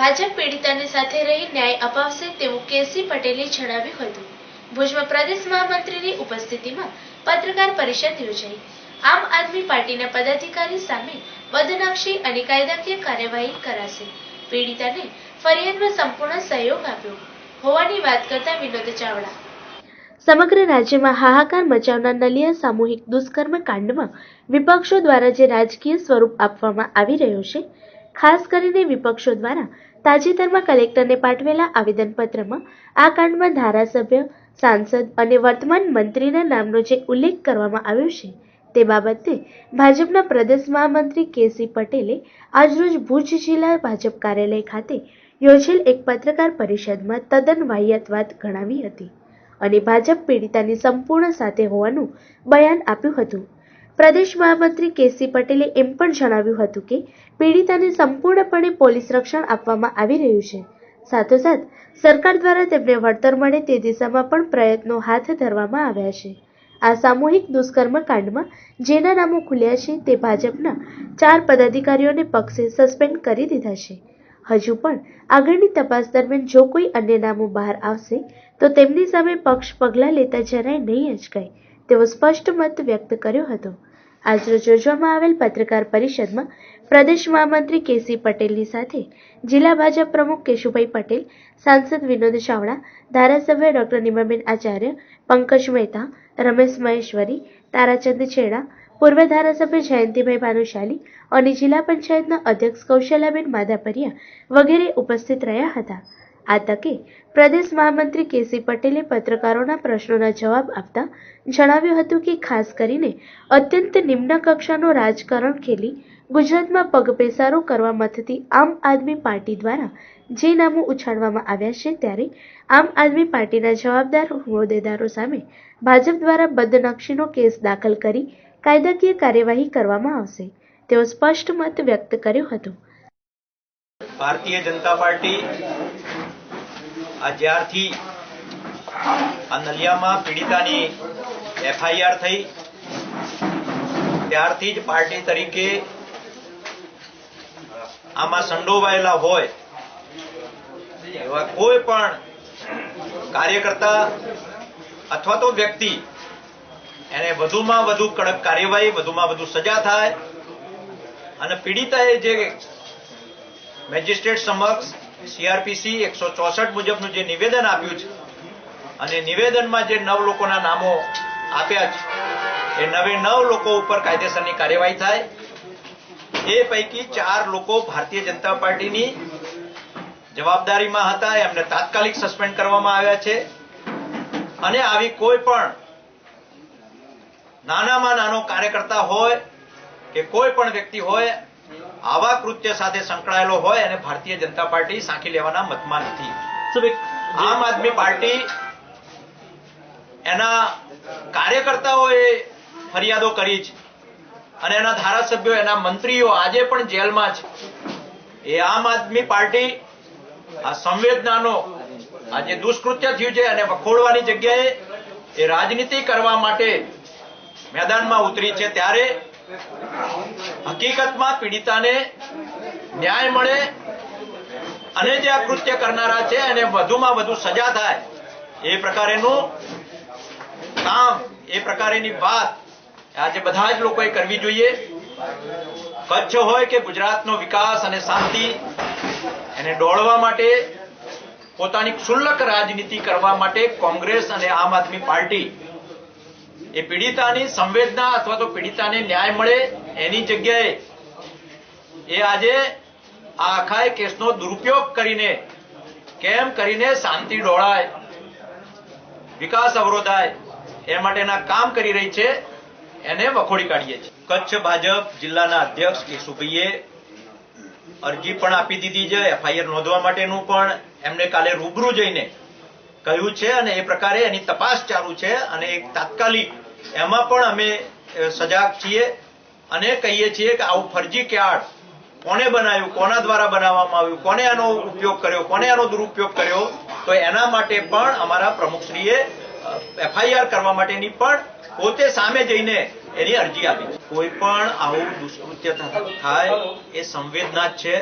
ભાજપ પીડિતાની સાથે રહી ન્યાય અપાવશે તેવું કેસી પટેલે જણાવ્યું હતું। ભુજમાં પ્રદેશ મહામંત્રીની ઉપસ્થિતિમાં પત્રકાર પરિષદ યોજાઈ। આમ આદમી પાર્ટીના પદાધિકારી સામે બદનક્ષી અને કાયદાકીય કાર્યવાહી કરાશે। પીડિતાને ફરિયાદમાં સંપૂર્ણ સહયોગ આપ્યો હોવાની વાત કરતા વિનોદ ચાવડા સમગ્ર રાજ્યમાં હાહાકાર મચાવનાર નલિયા સામૂહિક દુષ્કર્મ કાંડમાં વિપક્ષો દ્વારા જે રાજકીય સ્વરૂપ આપવામાં આવી રહ્યો છે, ખાસ કરીને વિપક્ષો દ્વારા તાજેતરમાં કલેક્ટરને પાઠવેલા આવેદનપત્રમાં આ કાંડમાં ધારાસભ્ય, સાંસદ અને વર્તમાન મંત્રીના નામનો જે ઉલ્લેખ કરવામાં આવ્યો છે તે બાબતે ભાજપના પ્રદેશ મહામંત્રી કેસી પટેલે આજરોજ ભુજ જિલ્લા ભાજપ કાર્યાલય ખાતે યોજેલ એક પત્રકાર પરિષદમાં તદ્દન વાહિયાત વાત ગણાવી હતી અને ભાજપ પીડિતાની સંપૂર્ણ સાથે હોવાનું બયાન આપ્યું હતું। પ્રદેશ મહામંત્રી કેસી પટેલે એમ પણ જણાવ્યું હતું કે પીડિતાને સંપૂર્ણપણે પોલીસ રક્ષણ આપવામાં આવી રહ્યું છે। સાથોસાથ સરકાર દ્વારા તેમને વળતર મળે તે દિશામાં પણ પ્રયત્નો હાથ ધરવામાં આવ્યા છે। આ સામૂહિક દુષ્કર્મ કાંડમાં જેના નામો ખુલ્યા છે તે ભાજપના 4 પદાધિકારીઓને પક્ષે સસ્પેન્ડ કરી દીધા છે। હજુ પણ આગળની તપાસ દરમિયાન જો કોઈ અન્ય નામો બહાર આવશે તો તેમની સામે પક્ષ પગલાં લેતા જરાય નહીં અચકાય તેવો સ્પષ્ટ મત વ્યક્ત કર્યો હતો। આજરોજ યોજવામાં આવેલ પત્રકાર પરિષદમાં પ્રદેશ મહામંત્રી કેસી પટેલની સાથે જિલ્લા ભાજપ પ્રમુખ કેશુભાઈ પટેલ, સાંસદ વિનોદ ચાવડા, ધારાસભ્ય ડોક્ટર નીમાબેન આચાર્ય, પંકજ મહેતા, રમેશ મહેશ્વરી, તારાચંદ છેડા, પૂર્વ ધારાસભ્ય જયંતિભાઈ ભાનુશાલી અને જિલ્લા પંચાયતના અધ્યક્ષ કૌશલ્યાબેન માધાપરિયા વગેરે ઉપસ્થિત રહ્યા હતા। આ તકે પ્રદેશ મહામંત્રી કેસી પટેલે પત્રકારોના પ્રશ્નોના જવાબ આપતા જણાવ્યું હતું કે ખાસ કરીને અત્યંત નિમ્ન કક્ષાનો રાજકારણ ખેલી ગુજરાતમાં પગપેસારો કરવા મથતી આમ આદમી પાર્ટી દ્વારા જે નામો ઉછાળવામાં આવ્યા છે ત્યારે આમ આદમી પાર્ટીના જવાબદાર હોદ્દેદારો સામે ભાજપ દ્વારા બદનક્ષીનો કેસ દાખલ કરી કાયદાકીય કાર્યવાહી કરવામાં આવશે તેવો સ્પષ્ટ મત વ્યક્ત કર્યો હતો। ભારતીય જનતા પાર્ટી આ જ્યારથી આ નલિયામાં પીડિતાની FIR થઈ ત્યારથી જ પાર્ટી તરીકે આમાં સંડોવાયેલા હોય એવા કોઈ પણ કાર્યકર્તા અથવા તો વ્યક્તિ એને વધુમાં વધુ કડક કાર્યવાહી, વધુમાં વધુ સજા થાય અને પીડિતાએ જે મેજિસ્ટ્રેટ સમક્ષ CRPC 164 મુજબનું જે નિવેદન આપ્યું છે અને નિવેદનમાં જે 9 લોકોના નામો આપ્યા છે એ 9 લોકો ઉપર કાયદેસરની કાર્યવાહી થાય। એ પૈકી 4 લોકો ભારતીય જનતા પાર્ટીની જવાબદારીમાં હતા, એમને તાત્કાલિક સસ્પેન્ડ કરવામાં આવ્યા છે અને આવી કોઈ પણ નાનામાં નાનો કાર્યકર્તા હોય કે કોઈ પણ વ્યક્તિ હોય આવા કૃત્ય સાથે સંકળાયેલો હોય અને ભારતીય જનતા પાર્ટી સાંખી લેવાના મતમાં નથી। આમ આદમી પાર્ટી એના કાર્યકર્તાઓએ ફરિયાદો કરી છે અને એના ધારાસભ્યો, એના મંત્રીઓ આજે પણ જેલમાં છે। એ આમ આદમી પાર્ટી આ સંવેદનાનો આ જે દુષ્કૃત્ય થયું છે અને વખોડવાની જગ્યાએ એ રાજનીતિ કરવા માટે મેદાનમાં ઉતરી છે। ત્યારે હકીકતમાં પીડિતાને ન્યાય મળે અને જે આ કૃત્ય કરનારા છે એને વધુમાં વધુ સજા થાય એ પ્રકારેનું કામ, એ પ્રકારેની વાત આજે બધા જ લોકોએ કરવી જોઈએ। કચ્છ હોય કે ગુજરાતનો વિકાસ અને શાંતિ એને દોડવા માટે પોતાની ક્ષુલ્લક રાજનીતિ કરવા માટે કોંગ્રેસ અને આમ આદમી પાર્ટી એ પીડિતાની સંવેદના અથવા તો પીડિતાને ન્યાય મળે એની જગ્યાએ એ આજે આ આખા કેસનો દુરુપયોગ કરીને કેમ કરીને શાંતિ ડોળાય, વિકાસ અવરોધાય એ માટેના કામ કરી રહી છે, એને વખોડી કાઢીએ છીએ। કચ્છ ભાજપ જિલ્લાના અધ્યક્ષ કેશુભાઈએ અરજી પણ આપી દીધી છે, FIR નોંધવા માટેનું પણ એમને કાલે રૂબરૂ જઈને કહ્યું છે અને એ પ્રકારે એની તપાસ ચાલુ છે અને એક તાત્કાલિક એમાં પણ અમે સજાગ છીએ અને કહીએ છીએ કે આવું ફરજી કાર્ડ કોને બનાવ્યું, કોના દ્વારા બનાવવામાં આવ્યું, કોને આનો ઉપયોગ કર્યો, કોને આનો દુરુપયોગ કર્યો, તો એના માટે પણ અમારા પ્રમુખશ્રીએ FIR કરવા માટેની પણ પોતે સામે જઈને એની અરજી આપી છે। કોઈ પણ આવું દુષ્કૃત્ય થાય એ સંવેદના જ છે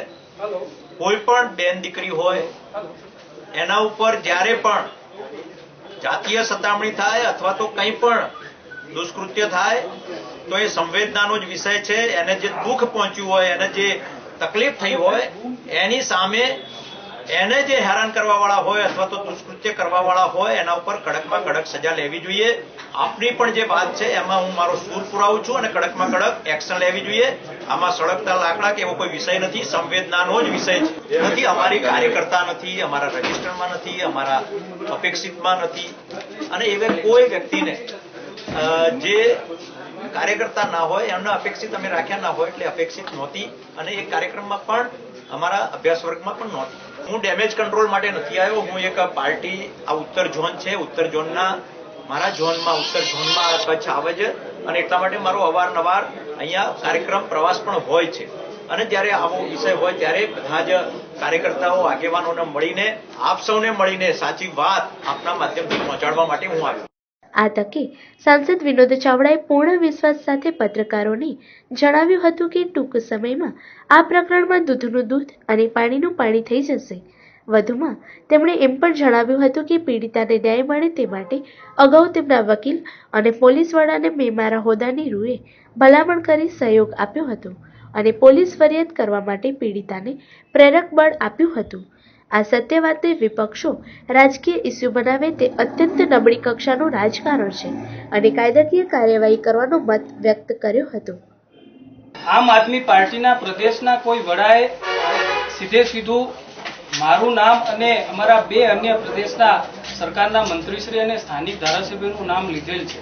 કોઈ પણ બેન દીકરી હોય એના ઉપર જ્યારે પણ જાતીય સતામણી થાય અથવા તો કંઈ પણ દુષ્કૃત્ય થાય તો એ સંવેદનાનો જ વિષય છે. એને જે દુઃખ પહોંચ્યું હોય, એને જે તકલીફ થઈ હોય, એની સામે એને જે હેરાન કરવા વાળા હોય અથવા તો દુષ્કૃત્ય કરવા વાળા હોય એના ઉપર કડકમાં કડક સજા લેવી જોઈએ. આપની પણ જે વાત છે એમાં હું મારો સૂર પુરાવું છું અને કડકમાં કડક એક્શન લેવી જોઈએ. આમાં સળગતા લાકડા કે એવો કોઈ વિષય નથી, સંવેદનાનો જ વિષય નથી. અમારી કાર્યકર્તા નથી, અમારા રજીસ્ટરમાં નથી, અમારા અપેક્ષિતમાં નથી. અને એવે કોઈ વ્યક્તિને જે કાર્યકર્તા ના હોય એમને અપેક્ષિત અમે રાખ્યા ના હોય એટલે અપેક્ષિત નહોતી અને એ કાર્યક્રમમાં પણ અમારા અભ્યાસ વર્ગમાં પણ નહોતી. હું ડેમેજ કંટ્રોલ માટે નથી આવ્યો. હું એક પાર્ટી, આ ઉત્તર ઝોન છે, ઉત્તર ઝોનના મારા ઝોનમાં, ઉત્તર ઝોનમાં કચ્છ આવે છે અને એટલા માટે મારો અવારનવાર અહીંયા કાર્યક્રમ પ્રવાસ પણ હોય છે. અને જ્યારે આવો વિષય હોય ત્યારે બધા જ કાર્યકર્તાઓ, આગેવાનોને મળીને, આપ સૌને મળીને સાચી વાત આપના માધ્યમથી પહોંચાડવા માટે હું આવ્યો. આ તકે સાંસદ વિનોદ ચાવડાએ પૂર્ણ વિશ્વાસ સાથે પત્રકારોને જણાવ્યું હતું કે ટૂંક સમયમાં આ પ્રકરણમાં દૂધનું દૂધ અને પાણીનું પાણી થઈ જશે. વધુમાં તેમણે એમ પણ જણાવ્યું હતું કે પીડિતાને ન્યાય મળે તે માટે અગાઉ તેમના વકીલ અને પોલીસ વડાને મેં મારા હોદ્દાની રૂએ ભલામણ કરી સહયોગ આપ્યો હતો અને પોલીસ ફરિયાદ કરવા માટે પીડિતાને પ્રેરક બળ આપ્યું હતું. આ સત્ય વાતને વિપક્ષો રાજકીય ઇસ્યુ બનાવે તે અત્યંત નબળી કક્ષાનું રાજકારણ છે અને કાયદાકીય કાર્યવાહી કરવાનો મત વ્યક્ત કર્યો હતો. આમ આદમી પાર્ટીના પ્રદેશના કોઈ વડાએ સીધે સીધું મારું નામ અને અમારા બે અન્ય પ્રદેશના સરકારના મંત્રીશ્રી અને સ્થાનિક ધારાસભ્યોનું નામ લીધેલ છે.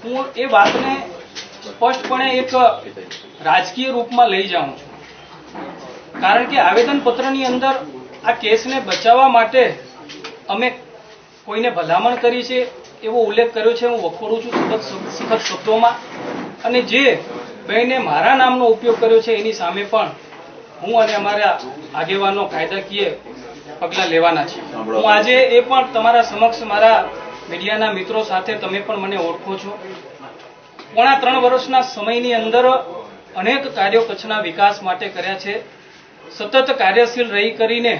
હું એ વાતને સ્પષ્ટપણે એક રાજકીય રૂપમાં લઈ જાઉં છું, કારણ કે આવેદનપત્રની અંદર આ કેસને બચાવવા માટે અમે કોઈને ભલામણ કરી છે એવો ઉલ્લેખ કર્યો છે. હું વખોડું છું સખત શબ્દોમાં. અને જે બહેને મારા નામનો ઉપયોગ કર્યો છે એની સામે પણ હું અને અમારા આગેવાનો કાયદાકીય પગલાં લેવાના છે. હું આજે એ પણ તમારા સમક્ષ, મારા મીડિયાના મિત્રો સાથે, તમે પણ મને ઓળખો છો, પોણા 3 વર્ષના સમયની અંદર અનેક કાર્યો કચ્છના વિકાસ માટે કર્યા છે. સતત કાર્યશીલ રહી કરીને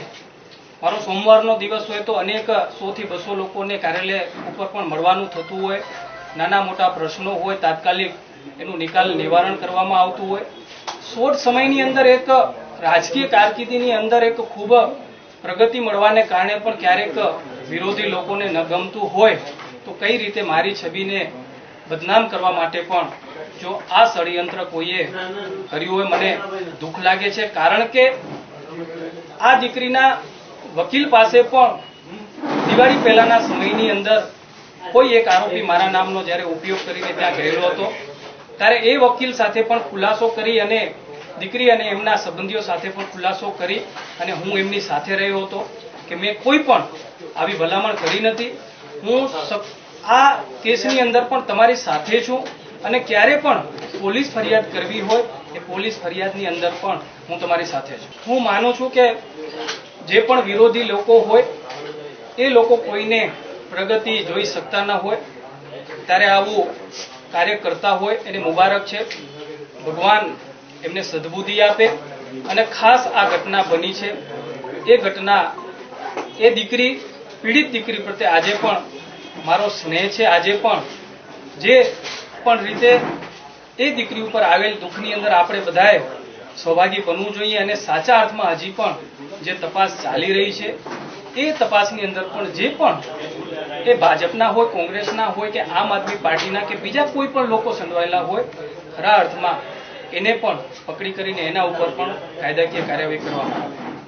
મારો સોમવારનો દિવસ હોય તો અનેક 100 થી 200 લોકોને કાર્યાલય ઉપર પણ મળવાનું થતું હોય. નાના મોટા પ્રશ્નો હોય, તાત્કાલિક એનું નિવારણ કરવામાં આવતું હોય. શોર્ટ સમયની અંદર એક રાજકીય કારકિર્દીની અંદર એક ખૂબ પ્રગતિ મળવાને કારણે પણ ક્યારેક વિરોધી લોકોને ન ગમતું હોય તો કઈ રીતે મારી છબીને બદનામ કરવા માટે પણ જો આ ષડયંત્ર કોઈએ કર્યું હોય, મને દુઃખ લાગે છે. કારણ કે આ દીકરીના વકીલ પાસે પણ દિવાળી પહેલાના સમયની અંદર કોઈ એક આરોપી મારા નામનો જ્યારે ઉપયોગ કરીને ત્યાં ગયેલો હતો ત્યારે એ વકીલ સાથે પણ ખુલાસો કરી અને દીકરી અને એમના સંબંધીઓ સાથે પણ ખુલાસો કરી અને હું એમની સાથે રહ્યો હતો કે મેં કોઈ પણ આવી ભલામણ કરી નથી. હું આ કેસની અંદર પણ તમારી સાથે છું અને ક્યારે પણ પોલીસ ફરિયાદ કરવી હોય એ પોલીસ ફરિયાદની અંદર પણ હું તમારી સાથે છું. હું માનું છું કે જે પણ વિરોધી લોકો હોય એ લોકો કોઈને પ્રગતિ જોઈ શકતા ન હોય ત્યારે આવું કાર્ય કરતા હોય એને મુબારક છે. ભગવાન એમને સદબુદ્ધિ આપે. અને ખાસ આ ઘટના બની છે એ ઘટના એ દીકરી, પીડિત દીકરી પ્રત્યે આજે પણ મારો સ્નેહ છે. આજે પણ જે પણ રીતે એ દીકરી ઉપર આવેલ દુઃખની અંદર આપણે બધાએ સહભાગી બનવું જોઈએ અને સાચા અર્થમાં હજી પણ જે તપાસ ચાલી રહી છે એ તપાસની અંદર પણ જે પણ એ ભાજપના હોય, કોંગ્રેસના હોય કે આમ આદમી પાર્ટીના કે બીજા કોઈ પણ લોકો સંડવાયેલા હોય, ખરા અર્થમાં એને પણ પકડી કરીને એના ઉપર પણ કાયદાકીય કાર્યવાહી કરવામાં આવે.